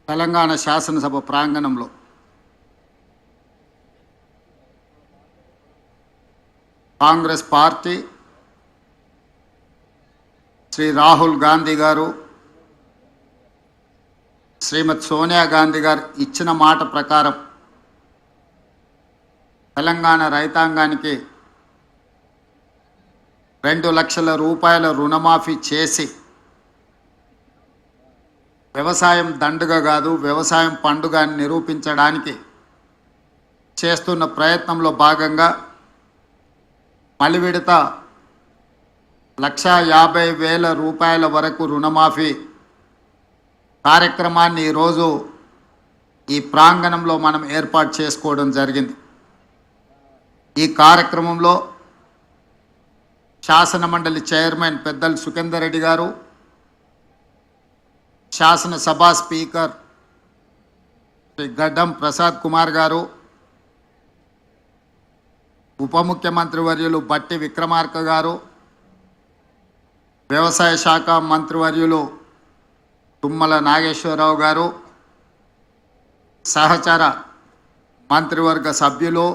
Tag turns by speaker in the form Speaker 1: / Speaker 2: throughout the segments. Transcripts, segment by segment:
Speaker 1: తెలంగాణ శాసనసభ ప్రాంగణంలో కాంగ్రెస్ పార్టీ శ్రీ రాహుల్ గాంధీ గారు, శ్రీమతి సోనియా గాంధీ గారు ఇచ్చిన మాట ప్రకారం తెలంగాణ రైతాంగానికి 2 లక్షల రూపాయల రుణమాఫీ చేసి వ్యవసాయం దండుగ కాదు, వ్యవసాయం పండుగ అని నిరూపించడానికి చేస్తున్న ప్రయత్నంలో భాగంగా మలి విడత 1,50,000 రూపాయల వరకు రుణమాఫీ కార్యక్రమాన్ని ఈరోజు ఈ ప్రాంగణంలో మనం ఏర్పాటు చేసుకోవడం జరిగింది. ఈ కార్యక్రమంలో శాసన మండలి చైర్మన్ పెద్దలు సుఖేందర్ రెడ్డి గారు, శాసనసభ స్పీకర్ శ్రీ గడ్డం ప్రసాద్ కుమార్ గారు, ఉప ముఖ్యమంత్రి వర్యులు బట్టి విక్రమార్క గారు, వ్యవసాయ శాఖ మంత్రివర్యులు తుమ్మల నాగేశ్వరరావు గారు, సహచర మంత్రివర్గ సభ్యులు,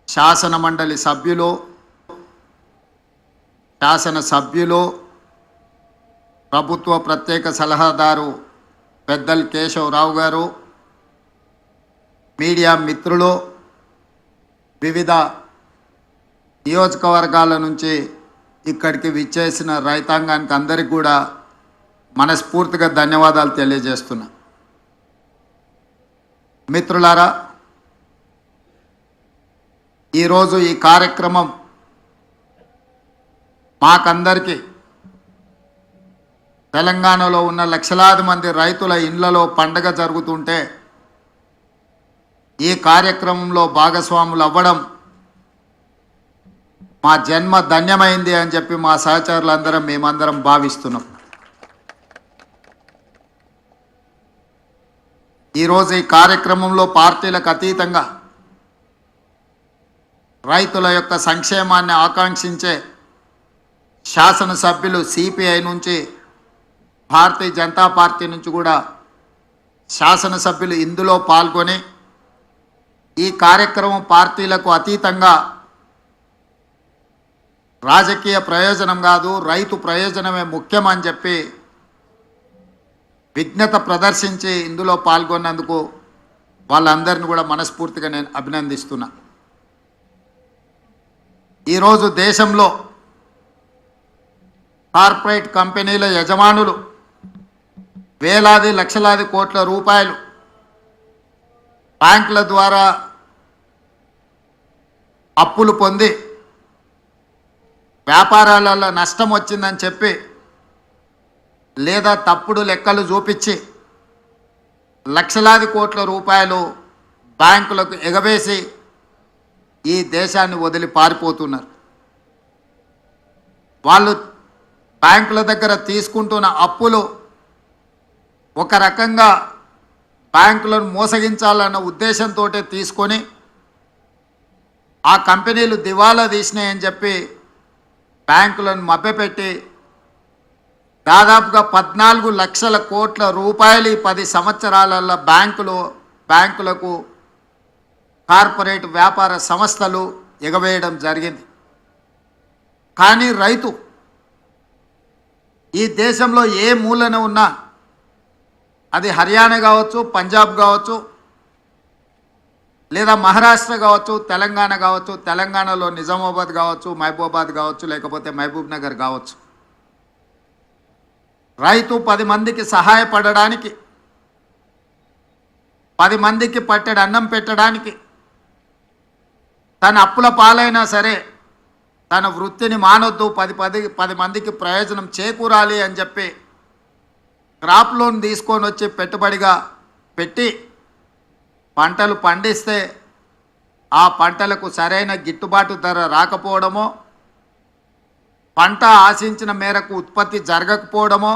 Speaker 1: శాసన మండలి సభ్యులు, శాసనసభ్యులు, ప్రభుత్వ ప్రత్యేక సలహాదారు పెద్దలు కేశవరావు గారు, మీడియా మిత్రులు, వివిధ నియోజకవర్గాల నుంచి ఇక్కడికి విచ్చేసిన రైతాంగానికి అందరికీ కూడా మనస్ఫూర్తిగా ధన్యవాదాలు తెలియజేస్తున్నా. మిత్రులారా, ఈరోజు ఈ కార్యక్రమం మాకందరికీ తెలంగాణలో ఉన్న లక్షలాది మంది రైతుల ఇళ్లలో పండగ జరుగుతుంటే ఈ కార్యక్రమంలో భాగస్వాములు అవ్వడం మా జన్మ ధన్యమైంది అని చెప్పి మా సహచరులందరం మేమందరం భావిస్తున్నాం. ఈరోజు ఈ కార్యక్రమంలో పార్టీలకు అతీతంగా రైతుల యొక్క సంక్షేమాన్ని ఆకాంక్షించే శాసనసభ్యులు సిపిఐ నుంచి, భారతీయ జనతా పార్టీ నుంచి కూడా శాసనసభ్యులు ఇందులో పాల్గొని ఈ కార్యక్రమం పార్టీలకు అతీతంగా రాజకీయ ప్రయోజనం కాదు, రైతు ప్రయోజనమే ముఖ్యమని చెప్పి విజ్ఞత ప్రదర్శించి ఇందులో పాల్గొన్నందుకు వాళ్ళందరిని కూడా మనస్ఫూర్తిగా నేను అభినందిస్తున్నా. ఈరోజు దేశంలో కార్పొరేట్ కంపెనీల యజమానులు వేలాది లక్షలాది కోట్ల రూపాయలు బ్యాంకుల ద్వారా అప్పులు పొంది వ్యాపారాలలో నష్టం వచ్చిందని చెప్పి లేదా తప్పుడు లెక్కలు చూపించి లక్షలాది కోట్ల రూపాయలు బ్యాంకులకు ఎగవేసి ఈ దేశాన్ని వదిలి పారిపోతున్నారు. వాళ్ళు బ్యాంకుల దగ్గర తీసుకుంటున్న అప్పులు ఒక రకంగా బ్యాంకులను మోసగించాలన్న ఉద్దేశంతో తీసుకొని ఆ కంపెనీలు దివాలా తీసినాయని చెప్పి బ్యాంకులను మభ్యపెట్టి దాదాపుగా 14 లక్షల కోట్ల రూపాయలు 10 సంవత్సరాలలో బ్యాంకులకు కార్పొరేట్ వ్యాపార సంస్థలు ఎగవేయడం జరిగింది. కానీ రైతు ఈ దేశంలో ఏ మూలన ఉన్నా, అది హర్యానా కావచ్చు, పంజాబ్ కావచ్చు, లేదా మహారాష్ట్ర కావచ్చు, తెలంగాణ కావచ్చు, తెలంగాణలో నిజామాబాద్ కావచ్చు, మహబూబాబాద్ కావచ్చు, లేకపోతే మహబూబ్ నగర్ కావచ్చు, రైతు 10 మందికి సహాయపడడానికి, 10 మందికి పట్టెడు అన్నం పెట్టడానికి, తన అప్పుల పాలైనా సరే తన వృత్తిని మానొద్దు, 10 మందికి ప్రయోజనం చేకూరాలి అని చెప్పి క్రాప్ లోన్ తీసుకొని వచ్చి పెట్టుబడిగా పెట్టి పంటలు పండిస్తే ఆ పంటలకు సరైన గిట్టుబాటు ధర రాకపోవడమో, పంట ఆశించిన మేరకు ఉత్పత్తి జరగకపోవడమో,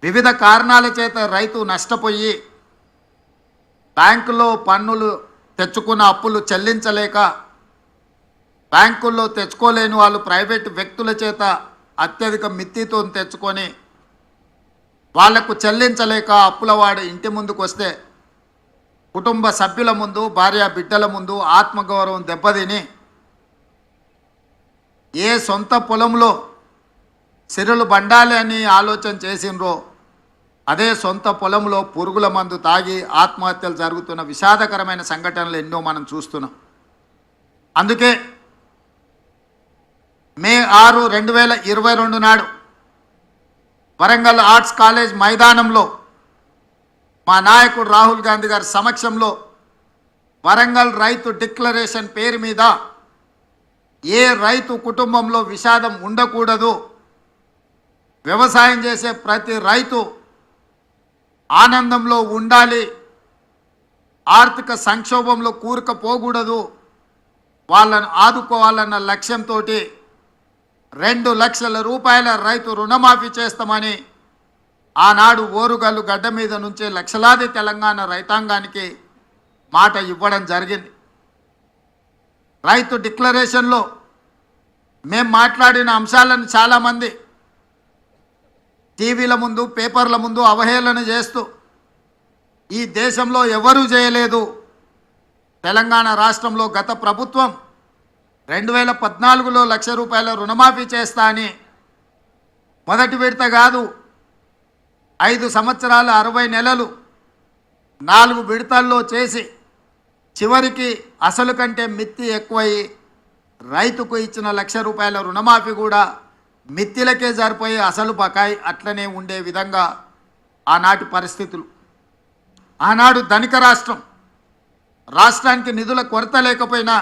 Speaker 1: వివిధ కారణాల చేత రైతు నష్టపోయి బ్యాంకులో పన్నులు తెచ్చుకున్న అప్పులు చెల్లించలేక, బ్యాంకుల్లో తెచ్చుకోలేని వాళ్ళు ప్రైవేటు వ్యక్తుల చేత అత్యధిక మిత్తితో తెచ్చుకొని వాళ్లకు చెల్లించలేక అప్పులవాడు ఇంటి ముందుకు వస్తే కుటుంబ సభ్యుల ముందు భార్య బిడ్డల ముందు ఆత్మగౌరవం దెబ్బతిని ఏ సొంత పొలంలో సిరులు బండాలి అని ఆలోచన చేసినరో అదే సొంత పొలంలో పురుగుల మందు తాగి ఆత్మహత్యలు జరుగుతున్న విషాదకరమైన సంఘటనలు ఎన్నో మనం చూస్తున్నాం. అందుకే మే 6, 2022 నాడు వరంగల్ ఆర్ట్స్ కాలేజ్ మైదానంలో మా నాయకుడు రాహుల్ గాంధీ గారి సమక్షంలో వరంగల్ రైతు డిక్లరేషన్ పేరు మీద ఏ రైతు కుటుంబంలో విషాదం ఉండకూడదు, వ్యవసాయం చేసే ప్రతి రైతు ఆనందంలో ఉండాలి, ఆర్థిక సంక్షోభంలో కూరుకుపోకూడదు, వాళ్ళను ఆదుకోవాలన్న లక్ష్యంతో 2 లక్షల రూపాయల రైతు రుణమాఫీ చేస్తామని ఆనాడు ఓరుగల్లు గడ్డ మీద నుంచే లక్షలాది తెలంగాణ రైతాంగానికి మాట ఇవ్వడం జరిగింది. రైతు డిక్లరేషన్లో మేము మాట్లాడిన అంశాలను చాలామంది టీవీల ముందు పేపర్ల ముందు అవహేళన చేస్తూ ఈ దేశంలో ఎవరూ చేయలేదు, తెలంగాణ రాష్ట్రంలో గత ప్రభుత్వం 2014లో 1 లక్ష రూపాయల రుణమాఫీ చేస్తా అని మొదటి విడత కాదు 5 సంవత్సరాలు 60 నెలలు 4 విడతల్లో చేసి చివరికి అసలు కంటే మిత్తి ఎక్కువై రైతుకు ఇచ్చిన 1 లక్ష రూపాయల రుణమాఫీ కూడా మిత్తిలకే సరిపోయి అసలు బకాయి అట్లనే ఉండే విధంగా ఆనాటి పరిస్థితులు. ఆనాడు ధనిక రాష్ట్రానికి నిధుల కొరత లేకపోయినా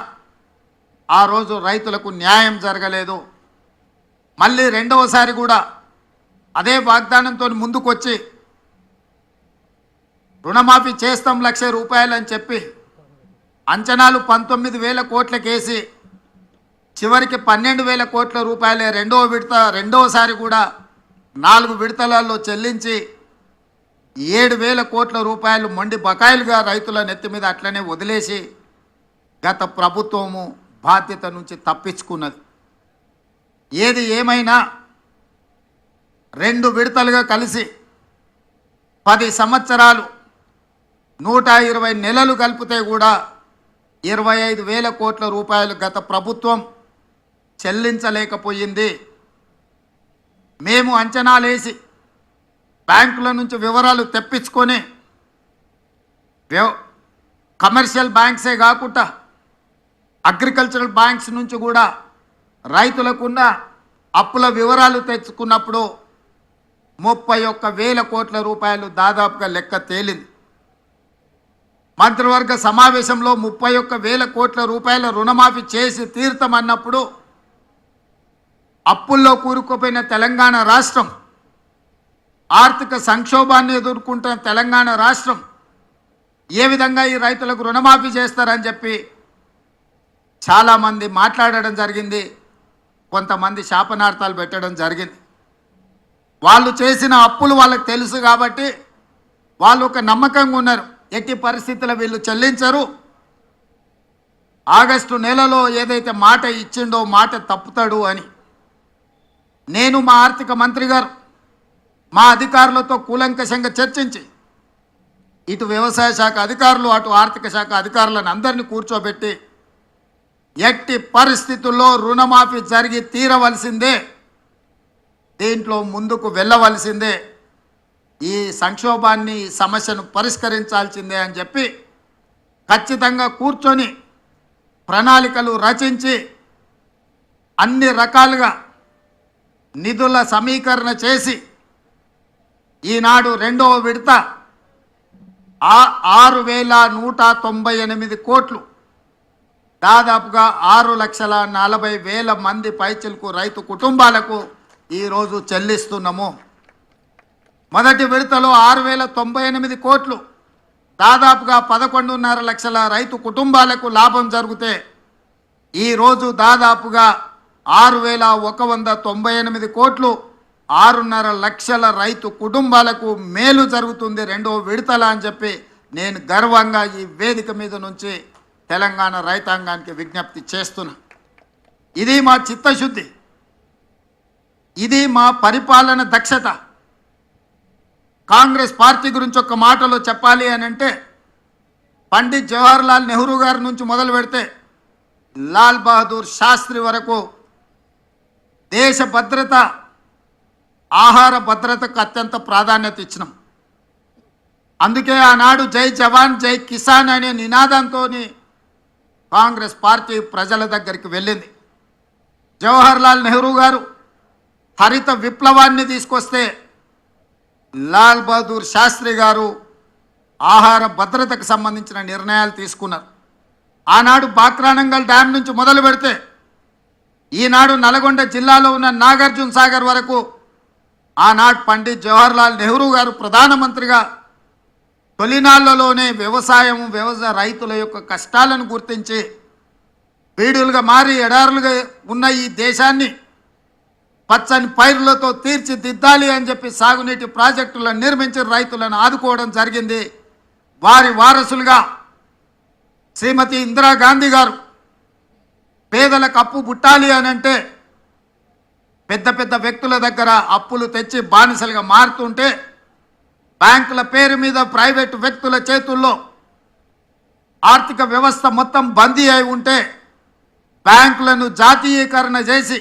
Speaker 1: ఆ రోజు రైతులకు న్యాయం జరగలేదు. మళ్ళీ రెండవసారి కూడా అదే వాగ్దానంతో ముందుకొచ్చి రుణమాఫీ చేస్తాం 1 లక్ష రూపాయలు అని చెప్పి అంచనాలు 19,000 కోట్లకేసి చివరికి 12,000 కోట్ల రూపాయలే రెండవసారి కూడా 4 విడతలలో చెల్లించి 7,000 కోట్ల రూపాయలు మొండి బకాయిలుగా రైతుల నెత్తి మీద అట్లనే వదిలేసి గత ప్రభుత్వము బాధ్యత నుంచి తప్పించుకున్నది. ఏది ఏమైనా 2 విడతలుగా కలిసి 10 సంవత్సరాలు 120 నెలలు కలిపితే కూడా 25,000 కోట్ల రూపాయలు గత ప్రభుత్వం చెల్లించలేకపోయింది. మేము అంచనాలేసి బ్యాంకుల నుంచి వివరాలు తెప్పించుకొని కమర్షియల్ బ్యాంక్సే కాకుండా అగ్రికల్చరల్ బ్యాంక్స్ నుంచి కూడా రైతులకున్న అప్పుల వివరాలు తెచ్చుకున్నప్పుడు 31,000 కోట్ల రూపాయలు దాదాపుగా లెక్క తేలింది. మంత్రివర్గ సమావేశంలో 31,000 కోట్ల రూపాయల రుణమాఫీ చేసి తీర్థమన్నప్పుడు అప్పుల్లో కూరుకుపోయిన తెలంగాణ రాష్ట్రం, ఆర్థిక సంక్షోభాన్ని ఎదుర్కొంటున్న తెలంగాణ రాష్ట్రం ఏ విధంగా ఈ రైతులకు రుణమాఫీ చేస్తారని చెప్పి చాలామంది మాట్లాడడం జరిగింది. కొంతమంది శాపనార్థాలు పెట్టడం జరిగింది. వాళ్ళు చేసిన అప్పులు వాళ్ళకి తెలుసు కాబట్టి వాళ్ళు ఒక నమ్మకంగా ఉన్నారు, ఎట్టి పరిస్థితుల్లో వీళ్ళు చెల్లించరు, ఆగస్టు నెలలో ఏదైతే మాట ఇచ్చిండో మాట తప్పుతాడు అని. నేను మా ఆర్థిక మంత్రి గారు మా అధికారులతో కూలంకషంగా చర్చించి ఇటు వ్యవసాయ శాఖ అధికారులు అటు ఆర్థిక శాఖ అధికారులను అందరినీ కూర్చోబెట్టి ఎట్టి పరిస్థితుల్లో రుణమాఫీ జరిగి తీరవలసిందే, దీంట్లో ముందుకు వెళ్ళవలసిందే, ఈ సంక్షోభాన్ని ఈ సమస్యను పరిష్కరించాల్సిందే అని చెప్పి ఖచ్చితంగా కూర్చొని ప్రణాళికలు రచించి అన్ని రకాలుగా నిధుల సమీకరణ చేసి ఈనాడు 2వ విడత 6,198 కోట్లు దాదాపుగా 6,40,000 మంది పైచిలకు రైతు కుటుంబాలకు ఈరోజు చెల్లిస్తున్నాము. మొదటి విడతలో 6,098 కోట్లు దాదాపుగా 11.5 లక్షల రైతు కుటుంబాలకు లాభం జరిగితే ఈరోజు దాదాపుగా 6,198 కోట్లు 6.5 లక్షల రైతు కుటుంబాలకు మేలు జరుగుతుంది 2వ విడతల అని చెప్పి నేను గర్వంగా ఈ వేదిక మీద నుంచి తెలంగాణ రైతాంగానికి విజ్ఞప్తి చేస్తున్నా. ఇది మా చిత్తశుద్ధి, ఇది మా పరిపాలన దక్షత. కాంగ్రెస్ పార్టీ గురించి ఒక మాటలో చెప్పాలి అని అంటే పండిత్ జవహర్లాల్ నెహ్రూ గారి నుంచి మొదలు పెడితే లాల్ బహదూర్ శాస్త్రి వరకు దేశ భద్రత, ఆహార భద్రతకు అత్యంత ప్రాధాన్యత ఇచ్చినాం. అందుకే ఆనాడు జై జవాన్ జై కిసాన్ అనే నినాదంతో కాంగ్రెస్ పార్టీ ప్రజల దగ్గరికి వెళ్ళింది. జవహర్లాల్ నెహ్రూ గారు హరిత విప్లవాన్ని తీసుకొస్తే లాల్ బహదూర్ శాస్త్రి గారు ఆహార భద్రతకు సంబంధించిన నిర్ణయాలు తీసుకున్నారు. ఆనాడు బాక్రానంగల్ డ్యామ్ నుంచి మొదలు పెడితే ఈనాడు నల్గొండ జిల్లాలో ఉన్న నాగార్జున సాగర్ వరకు ఆనాడు పండిత్ జవహర్లాల్ నెహ్రూ గారు ప్రధానమంత్రిగా తొలినాళ్లలోనే వ్యవసాయ రైతుల యొక్క కష్టాలను గుర్తించి బీడులుగా మారి ఎడారులుగా ఉన్న ఈ దేశాన్ని పచ్చని పైరులతో తీర్చిదిద్దాలి అని చెప్పి సాగునీటి ప్రాజెక్టులను నిర్మించి రైతులను ఆదుకోవడం జరిగింది. వారి వారసులుగా శ్రీమతి ఇందిరాగాంధీ గారు పేదలకు అప్పు పుట్టాలి అని అంటే పెద్ద పెద్ద వ్యక్తుల దగ్గర అప్పులు తెచ్చి బానిసలుగా మారుతుంటే బ్యాంకుల పేరు మీద ప్రైవేటు వ్యక్తుల చేతుల్లో ఆర్థిక వ్యవస్థ మొత్తం బందీ అయి ఉంటే బ్యాంకులను జాతీయీకరణ చేసి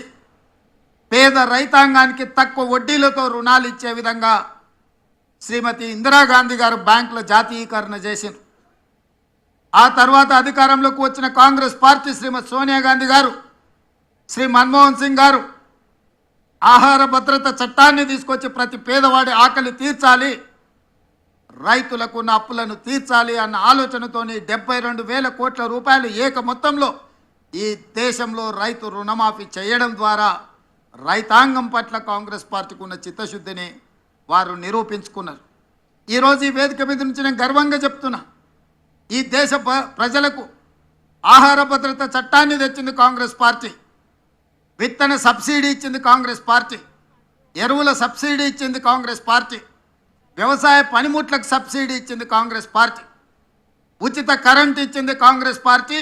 Speaker 1: పేద రైతాంగానికి తక్కువ వడ్డీలతో రుణాలు ఇచ్చే విధంగా శ్రీమతి ఇందిరాగాంధీ గారు బ్యాంకుల జాతీయీకరణ చేసింది. ఆ తర్వాత అధికారంలోకి వచ్చిన కాంగ్రెస్ పార్టీ శ్రీమతి సోనియా గాంధీ గారు, శ్రీ మన్మోహన్ సింగ్ గారు ఆహార భద్రత చట్టాన్ని తీసుకొచ్చి ప్రతి పేదవాడి ఆకలి తీర్చాలి, రైతులకు ఉన్న అప్పులను తీర్చాలి అన్న ఆలోచనతోని 72,000 కోట్ల రూపాయలు ఏక మొత్తంలో ఈ దేశంలో రైతు రుణమాఫీ చేయడం ద్వారా రైతాంగం పట్ల కాంగ్రెస్ పార్టీకి ఉన్న చిత్తశుద్ధిని వారు నిరూపించుకున్నారు. ఈరోజు ఈ వేదిక మీద నుంచి నేను గర్వంగా చెప్తున్నా, ఈ దేశ ప్రజలకు ఆహార భద్రత చట్టాన్ని తెచ్చింది కాంగ్రెస్ పార్టీ, విత్తన సబ్సిడీ ఇచ్చింది కాంగ్రెస్ పార్టీ, ఎరువుల సబ్సిడీ ఇచ్చింది కాంగ్రెస్ పార్టీ, వ్యవసాయ పనిముట్లకు సబ్సిడీ ఇచ్చింది కాంగ్రెస్ పార్టీ, ఉచిత కరెంట్ ఇచ్చింది కాంగ్రెస్ పార్టీ,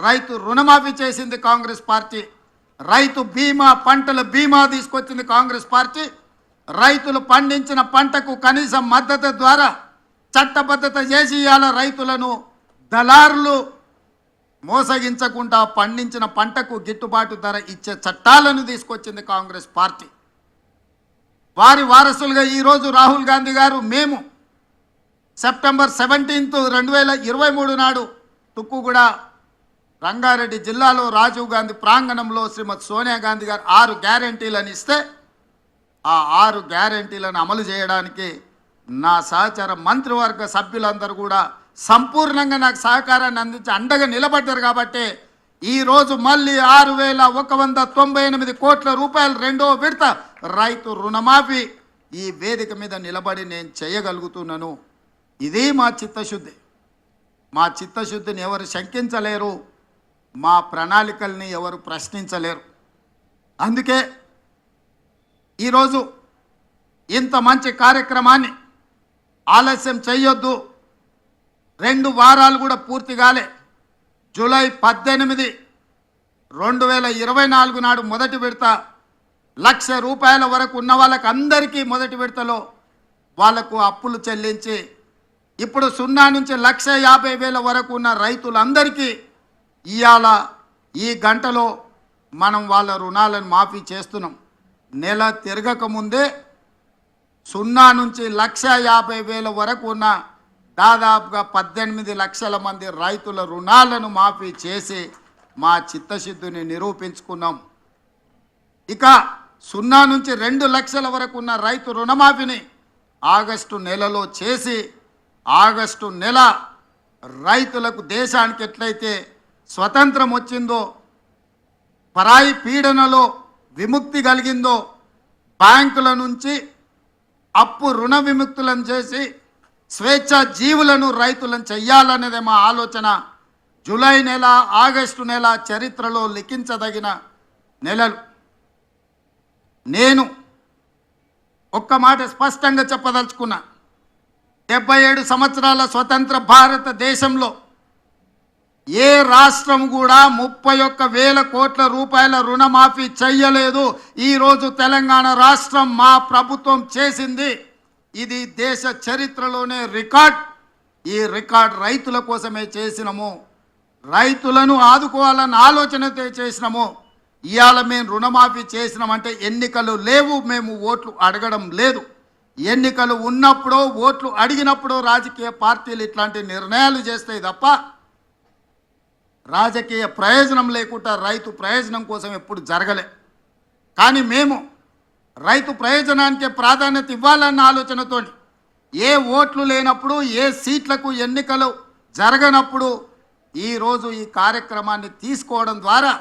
Speaker 1: రైతు రుణమాఫీ చేసింది కాంగ్రెస్ పార్టీ, రైతు బీమా పంటల బీమా తీసుకొచ్చింది కాంగ్రెస్ పార్టీ, రైతులు పండించిన పంటకు కనీస మద్దతు ద్వారా చట్టబద్ధత చేసి ఇవాళ రైతులను దళారులు మోసగించకుండా పండించిన పంటకు గిట్టుబాటు ధర ఇచ్చే చట్టాలను తీసుకొచ్చింది కాంగ్రెస్ పార్టీ. వారి వారసులుగా ఈరోజు రాహుల్ గాంధీ గారు మేము సెప్టెంబర్ 17, 2023 నాడు తుక్కుగూడ రంగారెడ్డి జిల్లాలో రాజీవ్ గాంధీ ప్రాంగణంలో శ్రీమతి సోనియా గాంధీ గారు 6 గ్యారెంటీలను ఇస్తే ఆ 6 గ్యారెంటీలను అమలు చేయడానికి నా సహచర మంత్రివర్గ సభ్యులందరూ కూడా సంపూర్ణంగా నాకు సహకారాన్ని అందించి అండగా నిలబడ్డారు. కాబట్టి ఈరోజు మళ్ళీ 6,198 కోట్ల రూపాయలు రెండో విడత రైతు రుణమాఫీ ఈ వేదిక మీద నిలబడి నేను చేయగలుగుతున్నాను. ఇది మా చిత్తశుద్ధి. మా చిత్తశుద్ధిని ఎవరు శంకించలేరు, మా ప్రణాళికల్ని ఎవరు ప్రశ్నించలేరు. అందుకే ఈరోజు ఇంత మంచి కార్యక్రమాన్ని ఆలస్యం చేయొద్దు. 2 వారాలు కూడా పూర్తి కాలే. జూలై 18, 2024 నాడు మొదటి విడత 1,00,000 రూపాయల వరకు ఉన్న వాళ్ళకి అందరికీ మొదటి విడతలో వాళ్లకు అప్పులు చెల్లించి ఇప్పుడు 0 నుంచి 1,50,000 వరకు ఉన్న రైతులందరికీ ఇవాళ ఈ గంటలో మనం వాళ్ళ రుణాలను మాఫీ చేస్తున్నాం. నెల తిరగక ముందే 0 నుంచి 1,50,000 వరకు ఉన్న దాదాపుగా 18 లక్షల మంది రైతుల రుణాలను మాఫీ చేసి మా చిత్తశుద్ధిని నిరూపించుకున్నాం. ఇక 0 నుంచి 2 లక్షల వరకు ఉన్న రైతు రుణమాఫీని ఆగస్టు నెలలో చేసి ఆగస్టు నెల రైతులకు దేశానికి ఎట్లయితే స్వతంత్రం వచ్చిందో, పరాయి పీడనలో విముక్తి కలిగిందో, బ్యాంకుల నుంచి అప్పు రుణ విముక్తులను చేసి స్వేచ్ఛా జీవులను రైతులను చెయ్యాలనేదే మా ఆలోచన. జూలై నెల, ఆగస్టు నెల చరిత్రలో లిఖించదగిన నెలలు. నేను ఒక్క మాట స్పష్టంగా చెప్పదలుచుకున్నా, 77 సంవత్సరాల స్వతంత్ర భారతదేశంలో ఏ రాష్ట్రం కూడా 31,000 కోట్ల రూపాయల రుణమాఫీ చెయ్యలేదు. ఈరోజు తెలంగాణ రాష్ట్రం మా ప్రభుత్వం చేసింది. ఇది దేశ చరిత్రలోనే రికార్డ్. ఈ రికార్డ్ రైతుల కోసమే చేసినాము, రైతులను ఆదుకోవాలన్న ఆలోచనతో చేసినాము. ఇవాళ మేము రుణమాఫీ చేసినామంటే ఎన్నికలు లేవు, మేము ఓట్లు అడగడం లేదు. ఎన్నికలు ఉన్నప్పుడు ఓట్లు అడిగినప్పుడు రాజకీయ పార్టీలు ఇట్లాంటి నిర్ణయాలు చేస్తాయి తప్ప రాజకీయ ప్రయోజనం లేకుండా రైతు ప్రయోజనం కోసం ఎప్పుడు జరగలే. కానీ మేము రైతు ప్రయోజనానికే ప్రాధాన్యత ఇవ్వాలన్న ఆలోచనతో ఏ ఓట్లు లేనప్పుడు, ఏ సీట్లకు ఎన్నికలు జరగనప్పుడు ఈరోజు ఈ కార్యక్రమాన్ని తీసుకోవడం ద్వారా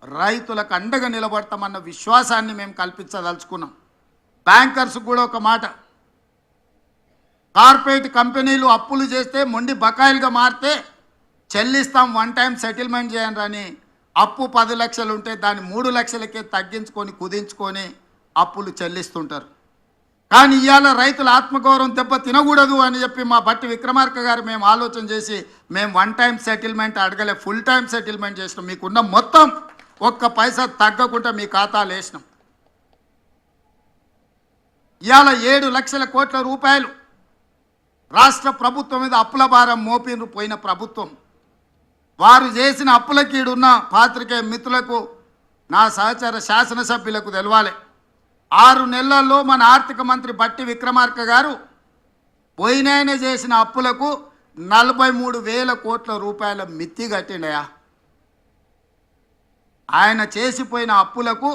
Speaker 1: రైతులకు అండగా నిలబడతామన్న విశ్వాసాన్ని మేము కల్పించదలుచుకున్నాం. బ్యాంకర్స్ కూడా ఒక మాట, కార్పొరేట్ కంపెనీలు అప్పులు చేస్తే మొండి బకాయిలుగా మారితే చెల్లిస్తాం, వన్ టైం సెటిల్మెంట్ చేయండి అని అప్పు 10 లక్షలు ఉంటే దాన్ని 3 లక్షలకే తగ్గించుకొని కుదించుకొని అప్పులు చెల్లిస్తుంటారు. కానీ ఇవాళ రైతుల ఆత్మగౌరవం దెబ్బ తినకూడదు అని చెప్పి మా బట్టి విక్రమార్క గారు మేము ఆలోచన చేసి మేము వన్ టైం సెటిల్మెంట్ అడగలే, ఫుల్ టైం సెటిల్మెంట్ చేసినాం. మీకున్న మొత్తం ఒక్క పైసా తగ్గకుండా మీ ఖాతాలు వేసినాం. ఇవాళ 7 లక్షల కోట్ల రూపాయలు రాష్ట్ర ప్రభుత్వం మీద అప్పుల భారం మోపినరు పోయిన ప్రభుత్వం. వారు చేసిన అప్పులకి ఈడున్న పాత్రికేయ మిత్రులకు, నా సహచర శాసనసభ్యులకు తెలవాలి. 6 నెలల్లో మన ఆర్థిక మంత్రి బట్టి విక్రమార్క గారు పోయినాయన చేసిన అప్పులకు 43,000 కోట్ల రూపాయల మిత్తి కట్టిండయా. ఆయన చేసిపోయిన అప్పులకు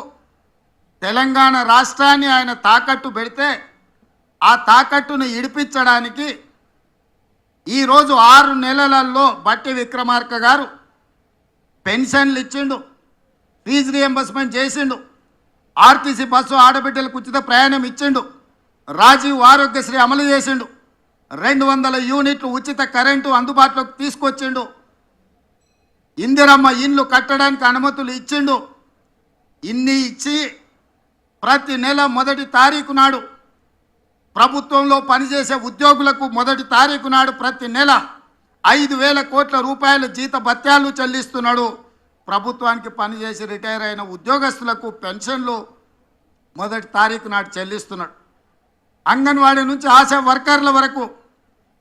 Speaker 1: తెలంగాణ రాష్ట్రాన్ని ఆయన తాకట్టు పెడితే ఆ తాకట్టును ఇడిపించడానికి ఈరోజు 6 నెలలలో బట్టి విక్రమార్క గారు పెన్షన్లు ఇచ్చిండు, ఫీజు రియంబర్స్మెంట్ చేసిండు, ఆర్టీసీ బస్సు ఆడబిడ్డలకు ఉచిత ప్రయాణం ఇచ్చిండు, రాజీవ్ ఆరోగ్యశ్రీ అమలు చేసిండు, 200 యూనిట్లు ఉచిత కరెంటు అందుబాటులోకి తీసుకొచ్చిండు, ఇందిరమ్మ ఇండ్లు కట్టడానికి అనుమతులు ఇచ్చిండు. ఇన్ని ఇచ్చి ప్రతి నెల 1వ తారీఖు నాడు ప్రభుత్వంలో పనిచేసే ఉద్యోగులకు 1వ తారీఖు నాడు ప్రతి నెల 5,000 కోట్ల రూపాయల జీత భత్యాలు చెల్లిస్తున్నాడు. ప్రభుత్వానికి పనిచేసి రిటైర్ అయిన ఉద్యోగస్తులకు పెన్షన్లు 1వ తారీఖు నాడు చెల్లిస్తున్నాడు. అంగన్వాడీ నుంచి ఆశా వర్కర్ల వరకు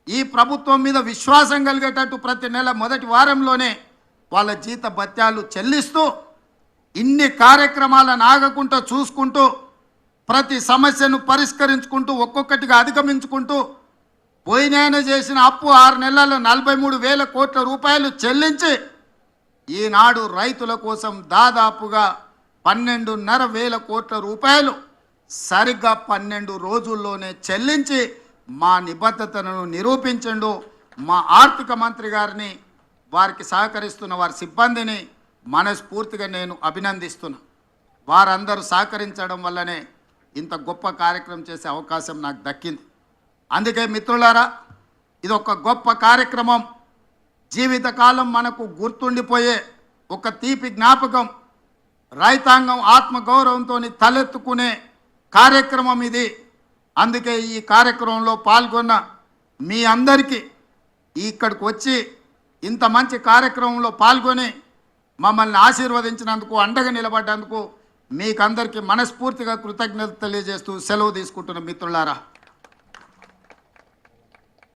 Speaker 1: ఈ ప్రభుత్వం మీద విశ్వాసం కలిగేటట్టు ప్రతి నెల 1వ వారంలోనే వాళ్ళ జీత భత్యాలు చెల్లిస్తూ ఇన్ని కార్యక్రమాలను ఆగకుండా చూసుకుంటూ ప్రతి సమస్యను పరిష్కరించుకుంటూ ఒక్కొక్కటిగా అధిగమించుకుంటూ పోయినాయన చేసిన అప్పు 6 నెలల్లో 43,000 కోట్ల రూపాయలు చెల్లించి ఈనాడు రైతుల కోసం దాదాపుగా 12,500 కోట్ల రూపాయలు సరిగ్గా 12 రోజుల్లోనే చెల్లించి మా నిబద్ధతను నిరూపించండు. మా ఆర్థిక మంత్రి గారిని, వారికి సహకరిస్తున్న వారి సిబ్బందిని మనస్ఫూర్తిగా నేను అభినందిస్తున్నా. వారందరూ సహకరించడం వల్లనే ఇంత గొప్ప కార్యక్రమం చేసే అవకాశం నాకు దక్కింది. అందుకే మిత్రులారా, ఇది ఒక గొప్ప కార్యక్రమం, జీవితకాలం మనకు గుర్తుండిపోయే ఒక తీపి జ్ఞాపకం. రైతాంగం ఆత్మగౌరవంతో తలెత్తుకునే కార్యక్రమం ఇది. అందుకే ఈ కార్యక్రమంలో పాల్గొన్న మీ అందరికీ, ఇక్కడికి వచ్చి ఇంత మంచి కార్యక్రమంలో పాల్గొని మమ్మల్ని ఆశీర్వదించినందుకు, అండగా నిలబడ్డందుకు మీకందరికీ మనస్ఫూర్తిగా కృతజ్ఞతలు తెలియజేస్తూ సెలవు తీసుకుంటున్న మిత్రులారా.